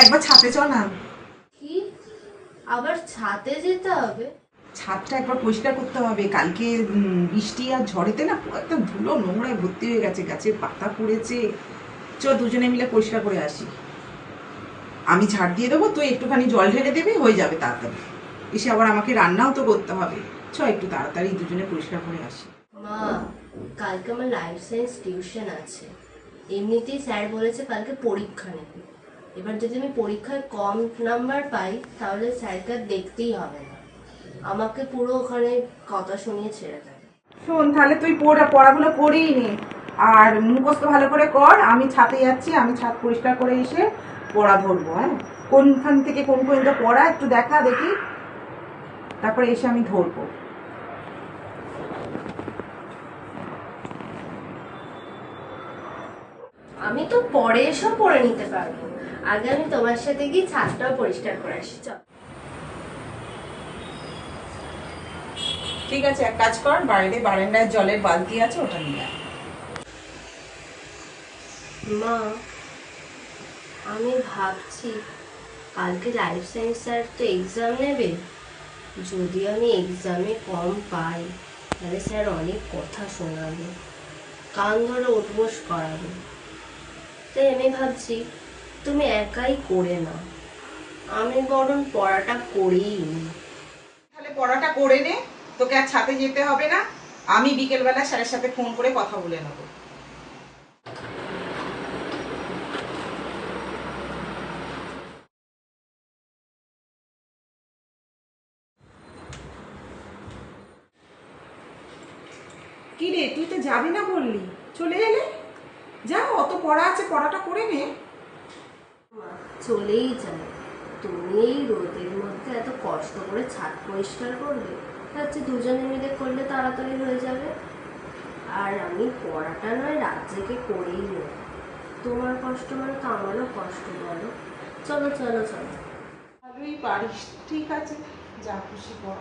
একবার ছাদে চল না। কি আবার ছাদে যেতে হবে? ছাদটা একবার পরিষ্কার করতে হবে। কালকে বৃষ্টি আর ঝড়েতে না পুরো একদম ধুলো নোংরায় ভর্তি হয়ে গেছে, গাছের পাতা পড়েছে। চ দুজনে মিলে পরিষ্কার করে আসি। আমি ঝাড় দিয়ে দেবো, তুই একটুখানি জল ঢেলে দেবে, হয়ে যাবে তাড়াতাড়ি। এসে আবার আমাকে রান্নাও তো করতে হবে। চ একটু তাড়াতাড়ি দুজনে পরিষ্কার করে আসি। মা, কালকে আমার লাইফ সায়েন্স টিউশন আছে। এমনিতেই স্যার বলেছে কালকে পরীক্ষা নেবে। এবার যদি আমি পরীক্ষায় কম নাম্বার পাই তাহলে স্যারকে আর দেখতেই হবে না, আমাকে পুরো ওখানে কথা শুনিয়ে ছেড়ে দেবে। শোন, তাহলে তুই পড়াগুলো করেই নে, আর মুখস্থ ভালো করে কর। আমি ছাদে যাচ্ছি, আমি ছাদ পরিষ্কার করে এসে পড়া ধরবো। হ্যাঁ, কোনখান থেকে কোন পর্যন্ত পড়া একটু দেখা দেখি, তারপরে এসে আমি ধরবো। আমি তো পরে এসব পড়ে নিতে পারবো, আগে আমি তোমার সাথে গিয়ে ছাদটাও পরিষ্কার করে আসি। চল। ঠিক আছে, এক কাজ কর, বাইরে বারান্দায় জলের বালতি আছে, ওটা নিয়ে আয়। মা, আমি ভাবছি কালকে লাইফ সায়েন্স স্যার তো এক্সাম নেবে। যদি আমি এক্সামে কম পাই তাহলে স্যার অনেক কথা শোনাবে, কান ধরে উঠবোস করাবে। তাই আমি ভাবছি তুমি একাই করে নাও, আমি বরং পড়াটা করেই নিই। তাহলে পড়াটা করে নে, তোকে আর ছাদে যেতে হবে না। আমি বিকেলবেলা স্যারের সাথে ফোন করে কথা বলে নেবো। কি রে, তুই তো যাবি না বললি, চলে এলে? যা, অত পড়া আছে, পড়াটা করে নে। মা, চলেই যায়। তুমি এই রোদের মধ্যে এত কষ্ট করে ছাদ পরিষ্কার করবে, ভাবছি দুজনে মিলে করলে তাড়াতাড়ি হয়ে যাবে। আর আমি পড়াটা নয় রাত জেগে করেই নেব। তোমার কষ্ট মানে তো আমারও কষ্ট, বলো। চলো চলো চলো। ভালোই পারিস, ঠিক আছে, যা খুশি কর।